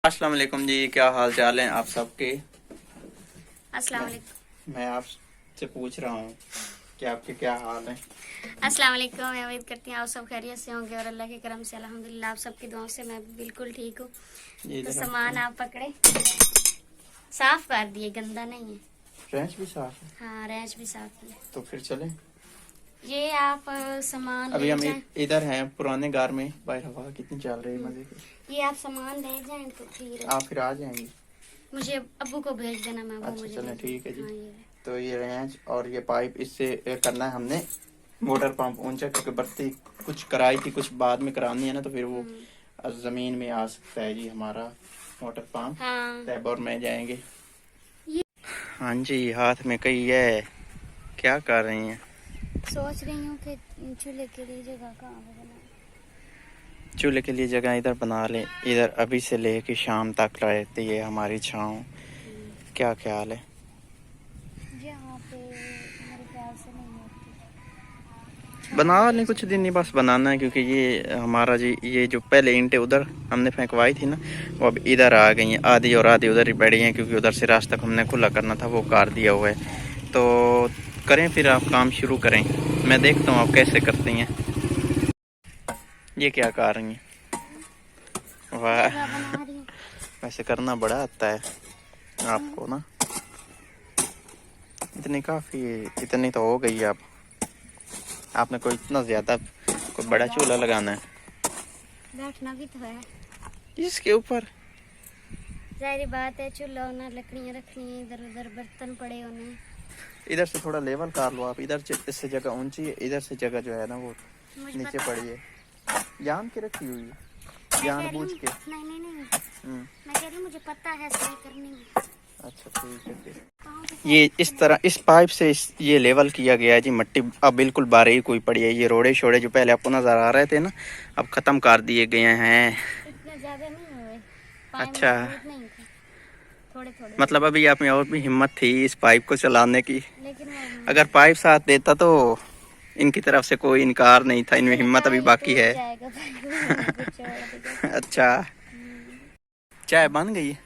अस्सलाम वालेकुम जी, क्या हाल चाल है आप सबके। अस्सलाम वालेकुम। मैं आपसे पूछ रहा हूँ कि आपके क्या हाल है। अस्सलाम वालेकुम। मैं उम्मीद करती हूँ आप सब खैरियत से होंगे और अल्लाह के करम से अल्हम्दुलिल्लाह आप सबकी दुआओं से मैं बिल्कुल ठीक हूँ। ये तो इधर सामान आप पकड़े, साफ कर दिए, गंदा नहीं है। फ्रेंच भी साफ है, हाँ, रैच भी साफ किए। तो फिर चले। ये आप सामान अभी ले हम जाएं। इधर हैं पुराने घर में, बाहर हवा कितनी चल रही है मजे की। ये आप सामान ले जाएं तो फिर आप फिर आ जाएंगे। मुझे अब्बू को भेज देना, मैं वो अच्छा मुझे चलें, भेज ठीक है जी। देंगे। हाँ ये तो ये रेंच और ये पाइप, इससे करना है हमने मोटर पंप ऊंचा, क्योंकि बत्ती कुछ कराई थी, कुछ बाद में करानी है ना, तो फिर वो जमीन में आ सकता है जी हमारा मोटर पंप। हाँ तैब और मैं जाएंगे। ये हाँ जी, हाथ में कई है, क्या कर रही हैं। सोच रही हूँ कि चूल्हे के लिए जगह कहाँ पे बनाऊं। चूल्हे के लिए जगह इधर बना लें, इधर अभी से लेके शाम तक रहती है हमारी छाँव। क्या ख्याल है। यहाँ पे मेरे ख्याल से नहीं होती। बना लें, कुछ दिन नहीं बस बनाना है, क्योंकि ये हमारा जी, ये जो पहले ईंटें उधर हमने फेंकवाई थी ना, वो अब इधर आ गई हैं, आधी और आधी उधर ही पड़ी हैं, क्योंकि उधर से रास्ता हमने खुला करना था, वो कर दिया हुआ है। तो करें फिर, आप काम शुरू करें, मैं देखता हूँ आप कैसे करती हैं। ये क्या कर रही हैं। वाह, जगह बना रही हूँ। वैसे करना बड़ा आता है आपको ना। इतनी काफ़ी, इतनी तो हो गई अब। आपने कोई इतना ज़्यादा, कोई बड़ा चूल्हा लगाना है बैठना भी तो है, इसके ऊपर। जाहिर बात है। चूल्हा होना, लकड़ियाँ रखनी है, इधर उधर बर्तन पड़े होने। इधर से थोड़ा लेवल कर लो आप, इधर इससे जगह ऊंची है, इधर से जगह जो है ना वो मुझे नीचे पता पड़ी है। जान के रखी हुई है, मैं जान कह रही बूझ हूँ, के। नहीं नहीं नहीं, हम्म, मैं कह रही हूँ मुझे पता है सही करनी है। अच्छा ठीक है फिर। पाँव के ये साथ इस तरह इस पाइप से ये लेवल किया गया है जी। मिट्टी अब बिल्कुल बारीक हुई पड़ी है। ये रोड़े शोड़े जो पहले आपको नजर आ रहे थे ना, अब खत्म कर दिए गए हैं। इतने ज्यादा नहीं हुए, पाए अच्छा, मजबूत नहीं थे, थोड़े थोड़े। मतलब अभी आप में और भी हिम्मत थी इस पाइप को चलाने की। लेकिन अगर पाइप साथ देता तो इनकी तरफ से कोई इनकार नहीं था, इनमें मुझे हिम्मत लगा अभी ये बाकी टूट है। जाएगा भाई, मैंने फिर छोड़ दिया। अच्छा, चाय बन गई है,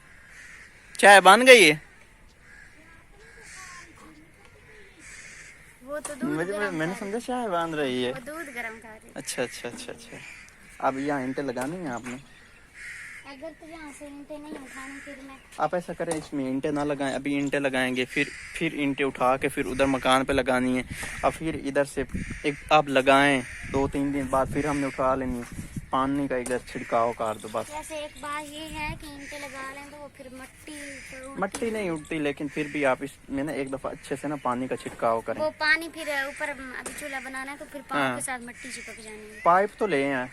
चाय बन गई है। वो तो दूध गरम मैंने कर, समझा चाय बन रही है। वो दूध गरम कर रही। अच्छा अच्छा अच्छा अच्छा। अब यहाँ ईंटें लगानी है आपने। अगर तो यहाँ से ईंटें नहीं उठानी फिर मैं आप ऐसा करें, इसमें ईंटें ना लगाएं, अभी ईंटें लगाएंगे, फिर ईंटें उठा के फिर उधर मकान पे लगानी है, और फिर इधर से एक आप लगाएं, 2-3 दिन बाद फिर हमने उठा लेनी है। पानी का इधर छिड़काव कर दो बस। वैसे एक बात ये है कि ईंटें लगा लें तो वो फिर मट्टी तो उड़ती मट्टी नहीं उठती, लेकिन फिर भी आप इसमें ना एक दफ़ा अच्छे से ना पानी का छिड़काव करें। वो पानी फिर ऊपर अभी चूल्हा बनाना है तो फिर पाँव हाँ, के साथ मट्टी चिपक जानी है। पाइप तो ले आए,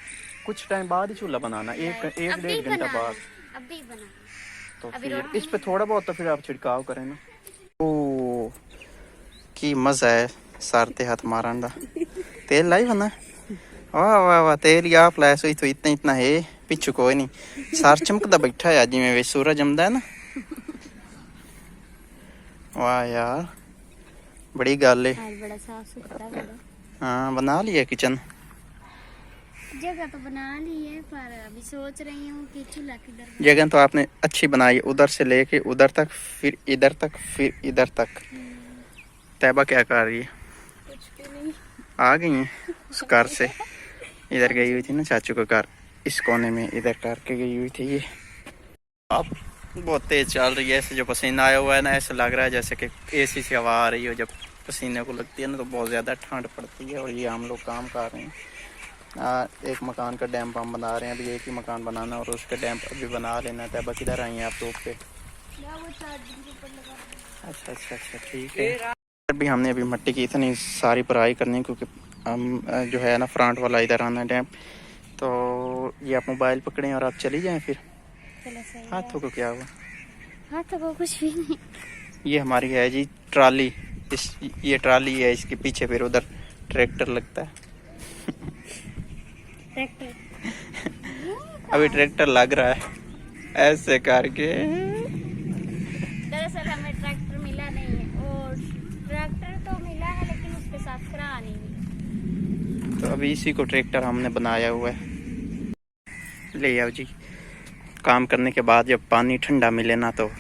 कुछ टाइम बाद ही चूल्हा बनाना, एक अभी 1-1.5 घंटा बनाना, बाद। अभी बनाना। तो अभी फिर रोटी इस पे थोड़ा बहुत तो फिर आप छिड़काव करें ना। ओ की मजा है सारते हाथ मारंदा। तेल लाई बना, वाह वाह वाह, तेल या फ्लैश हुई तो इतना इतना है, पिछू कोई नहीं। सार चमकदा बैठा है जिमें वे सूरज जमदा है ना। वाह यार, बड़ी गल है। आज बड़ा साफ सुथरा बड़ा हाँ, बना लिया किचन। जगह तो बना ली है, पर अभी सोच रही हूँ कि चूल्हा किधर। जगह तो आपने अच्छी बनाई, उधर से लेके उधर तक, फिर इधर तक, फिर इधर तक। तैबा क्या कर रही है। कुछ भी नहीं। आ गई है उस घर से, इधर गई हुई थी ना चाचू का घर, इस कोने में इधर करके गई हुई थी ये। अब बहुत तेज चल रही है, ऐसे जो पसीना आया हुआ है ना, ऐसा लग रहा है जैसे कि एसी से हवा आ रही हो। जब पसीने को लगती है ना तो बहुत ज़्यादा ठंड पड़ती है। और ये हम लोग काम कर रहे हैं, एक मकान का डैम हम बना रहे हैं। अभी एक ही मकान बनाना और उसका डैम अभी बना लेना था। बस किधर आई हैं आप धूप पे। अच्छा अच्छा अच्छा ठीक है। अभी हमने अभी मिट्टी की इतनी सारी भराई करनी है, क्योंकि हम जो है ना फ्रंट वाला इधर आना है डैम। तो ये आप मोबाइल पकड़ें और आप चली जाएं फिर। चलो सही हाथों को क्या हुआ। हाथों को कुछ भी नहीं। ये हमारी है जी ट्राली, ये ट्राली है, इसके पीछे फिर उधर ट्रैक्टर लगता है। ट्रैक्टर अभी ट्रैक्टर लग रहा है ऐसे करके। दरअसल हमें ट्रैक्टर मिला नहीं है, और ट्रैक्टर तो मिला है लेकिन उसके साथ करा नहीं मिली। तो अभी इसी को ट्रैक्टर हमने बनाया हुआ है। ले आओ जी, काम करने के बाद जब पानी ठंडा मिले ना तो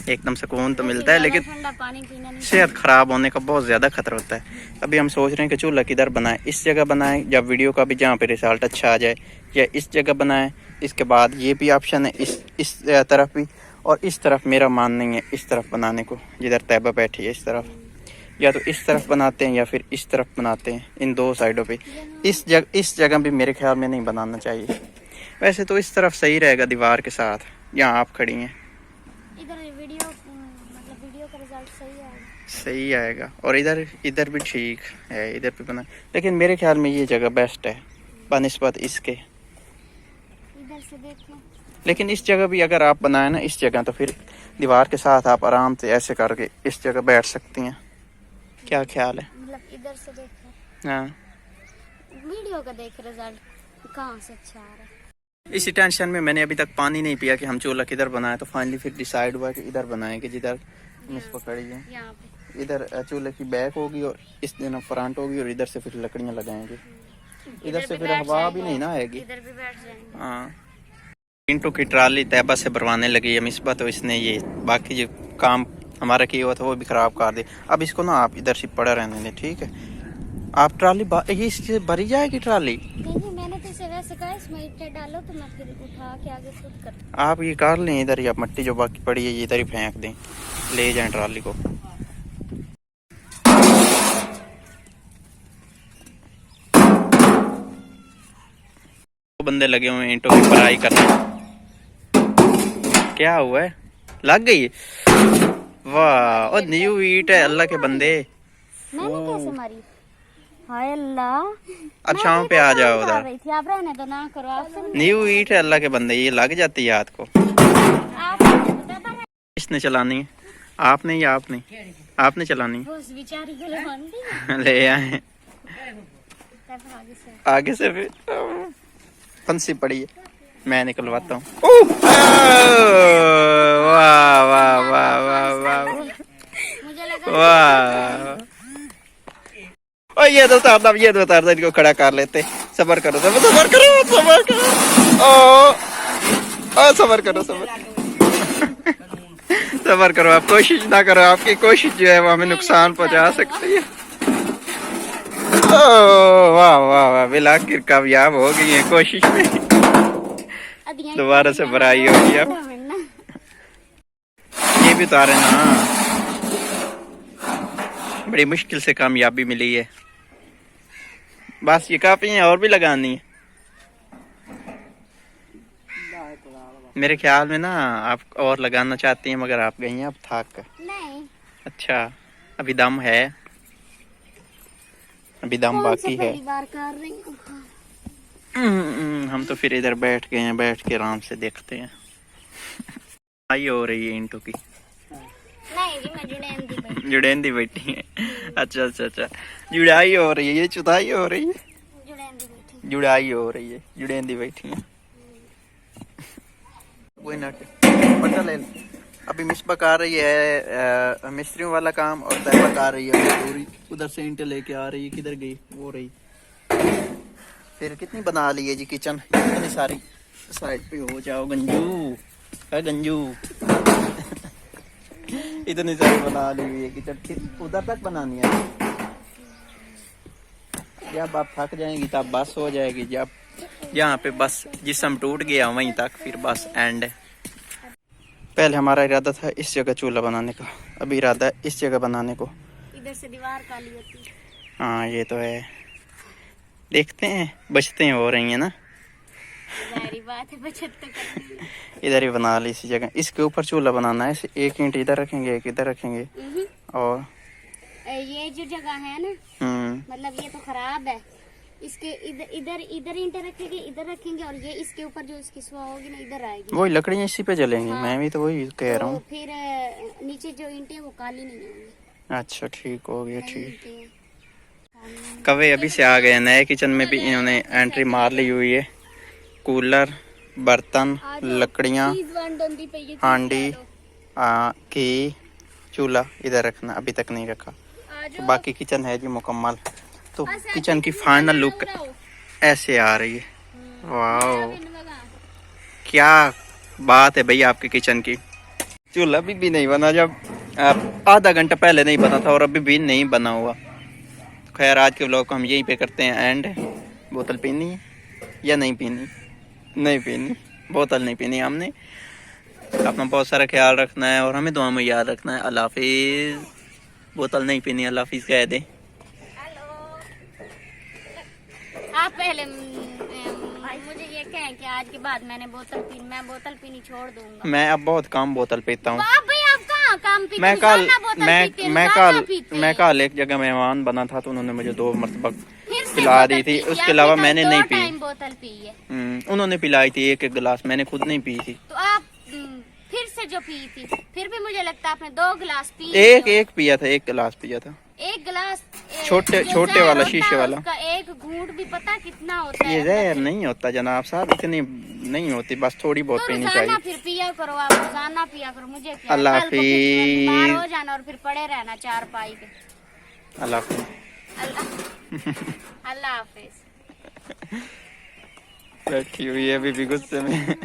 एकदम सुकून तो मिलता है, लेकिन ठंडा पानी पीना नहीं सेहत ख़राब होने का बहुत ज़्यादा खतरा होता है। अभी हम सोच रहे हैं कि चूल्हा किधर बनाएं, इस जगह बनाएं जब वीडियो का भी जहाँ पे रिजल्ट अच्छा आ जाए, या इस जगह बनाएं। इसके बाद ये भी ऑप्शन है इस तरफ भी, और इस तरफ मेरा मान नहीं है इस तरफ बनाने को, जिधर तैयबा बैठी है इस तरफ। या तो इस तरफ बनाते हैं या फिर इस तरफ बनाते हैं, इन दो साइडों पे। इस जगह भी मेरे ख्याल में नहीं बनाना चाहिए। वैसे तो इस तरफ सही रहेगा दीवार के साथ, यहाँ आप खड़ी हैं, इधर वीडियो का रिजल्ट सही आएगा। और इधर भी ठीक है, इधर भी बना, लेकिन मेरे ख्याल में ये जगह बेस्ट है बनिस्बत इसके। इधर से देखो, लेकिन इस जगह भी अगर आप बनाए ना इस जगह, तो फिर दीवार के साथ आप आराम से ऐसे करके इस जगह बैठ सकती हैं। क्या ख्याल है? मतलब इधर से देखो, हाँ, वीडियो का देख रिजल्ट कहाँ से अच्छा आ रहा है। इसी टेंशन में मैंने अभी तक पानी नहीं पिया कि हम चूल्हा किधर बनाए, तो फाइनली फिर डिसाइड हुआ कि इधर बनाएं, कि जिधर मिस पकड़ी है यहाँ पे इधर चूल्हे की बैक होगी और इस दिन फ्रंट होगी, और इधर से फिर लकड़ियाँ लगाएंगे। इधर से फिर हवा भी नहीं ना आएगी। इधर भी बैठ जाएंगे। हाँ, ईंटों की ट्राली तैयबा से भरवाने लगी है मिसबा, तो इसने ये बाकी जो काम हमारा किया हुआ था वो भी खराब कर दे। अब इसको ना आप इधर से पड़ा रहने दें, ठीक है? आप ट्राली ये इससे भरी जाएगी ट्राली। नहीं, मैंने तो इसे वैसे कहा इसमें ईंटें डालो, तो मैं फिर उठा के आगे खुद कर। आप ये कर लें इधर ही, आप मट्टी जो बाकी पड़ी है ये इधर ही फेंक दें, ले जाएं ट्राली को। बंदे लगे हुए हैं ईंटों की पराई करने। क्या हुआ है? लग गई? वाह, और न्यू ईंट है, अल्लाह के बंदे। मैंने कैसे मारी? हाय अल्लाह, अब शाम पे आ जाओ उधर। रही थी, आप रहने दो, ना करो आप। न्यू ईंट है, अल्लाह के बंदे, ये लग जाती है हाथ को। किसने चलानी है? आपने या आपने? आपने चलानी है? उस बेचारी को ले ले आए आगे से फिर फंसी पड़ी है, मैं निकलवाता हूँ। वाह वाह वाह वाह वाह मुझे लगा वाह। और ये तो उतार दो, इनको खड़ा कर लेते। सबर करो, सबर करो, सबर करो, ओ सबर करो, सबर करो। आप कोशिश ना करो, आपकी कोशिश जो है वो हमें नुकसान पहुंचा सकती है। वाह वाह वाह, बिल आखिर कामयाब हो गई है कोशिश में। दोबारा से भराई होगी। अब ये भी उतारे ना, बड़ी मुश्किल से कामयाबी मिली है। बस ये काफी है, और भी लगानी है मेरे ख्याल में ना। आप और लगाना चाहती हैं मगर आप गई हैं अब थक कर। नहीं। अच्छा, अभी दम है, अभी दम बाकी है। बार कर रही हूँ। हम तो फिर इधर बैठ गए हैं, बैठ के आराम से देखते हैं। आई हो रही है ईंटों की। नहीं जी, मैं जुड़ेंदी बैठी है। अच्छा, जुड़ाई हो रही है, ये चुदाई हो रही है। जुड़ाई हो रही है, जुड़ेंदी बैठी है। कोई ना, पता ले। अभी मिसबा कर रही है मिस्त्रियों वाला काम, और तैयबा कर रही है मजदूरी। उधर से ईंटें लेके आ रही है, किधर गई वो रही। फिर कितनी बना ली है जी किचन, इतनी सारी। साइड पे हो जाओ गंजू, है गंजू। इतनी सारी बना ली हुई है किचन, उधर तक बनानी है। जब आप थक जाएंगी तब बस हो जाएगी। जब यहाँ पे बस जिस्म टूट गया वहीं तक, फिर बस एंड है। पहले हमारा इरादा था इस जगह चूल्हा बनाने का, अभी इरादा है इस जगह बनाने को। इधर से दीवार काली होती है। हाँ, ये तो है। देखते हैं, बचते हो रही है ना। जाहिर बात है, बचत तो करनी है। इधर ही बना ली इसी जगह। इसके ऊपर चूल्हा बनाना है, एक ईंट इधर रखेंगे, एक इधर रखेंगे। और ये जो जगह है ना, मतलब ये तो खराब है। इसके इधर ईंटें रखेंगे, इधर रखेंगे, और ये इसके ऊपर जो इसकी सुआ होगी ना, इधर आएगी। वही लकड़ियाँ इसी पे जलेंगी। हाँ, मैं भी तो वही कह रहा हूँ। तो फिर नीचे जो ईंटें वो काली नहीं होंगी। अच्छा, ठीक हो गया, ठीक। कवे अभी से आ गए। नए किचन में भी इन्होंने एंट्री मार ली हुई है। कूलर, बर्तन, लकड़ियाँ, हांडी, घी, चूल्हा इधर रखना, अभी तक नहीं रखा। तो बाकी किचन है जी मुकम्मल। तो किचन की फाइनल लुक ऐसे आ रही है। वाह, क्या बात है भाई आपके किचन की। चूल्हा अभी भी नहीं बना, जब आधा घंटा पहले नहीं बना था और अभी भी नहीं बना हुआ। खैर आज के व्लॉग को हम यहीं पे करते हैं एंड। बोतल पीनी है या नहीं पीनी? नहीं पीनी, बोतल नहीं पीनी हमने। अपना बहुत सारा ख्याल रखना है और हमें दुआ में याद रखना है। अल्लाह हाफिज़। बोतल नहीं पीनी, अल्लाह हाफिज़ कह दे। आप पहले मुझे ये कहें कि आज के बाद मैं बोतल पीनी छोड़ दूंगा। मैं अब बहुत कम बोतल पीता हूँ। भाई आप कहाँ काम पीते? मैं कल मैं कल एक जगह मेहमान बना था तो उन्होंने मुझे 2 मरतबा फिर से पिला दी बोतल थी, पी, उसके अलावा आपने मैंने कल नहीं 2 पी। टाइम बोतल पी है। उन्होंने पिलाई थी एक गिलास, मैंने खुद नहीं पी थी। तो आप फिर से जो पी थी, फिर भी मुझे लगता है आपने 2 गिलास पी। एक पिया था, 1 गिलास पिया था। 1 गिलास छोटे वाला, शीशे वाला। उसका 1 घूंट भी पता कितना होता ये है? जहर नहीं होता जनाब साहब, इतनी नहीं होती, बस थोड़ी बहुत तो पीनी रोजाना चाहिए। फिर पिया करो, आप रोजाना पिया करो। मुझे क्या, अल्लाह कल को फिर बीमार हाफिज़। हो जाना और फिर पड़े रहना चारपाई पे। अल्लाह हाफिज़। अल्लाह हाफिज। बैठी हुई है अभी भी गुस्से में।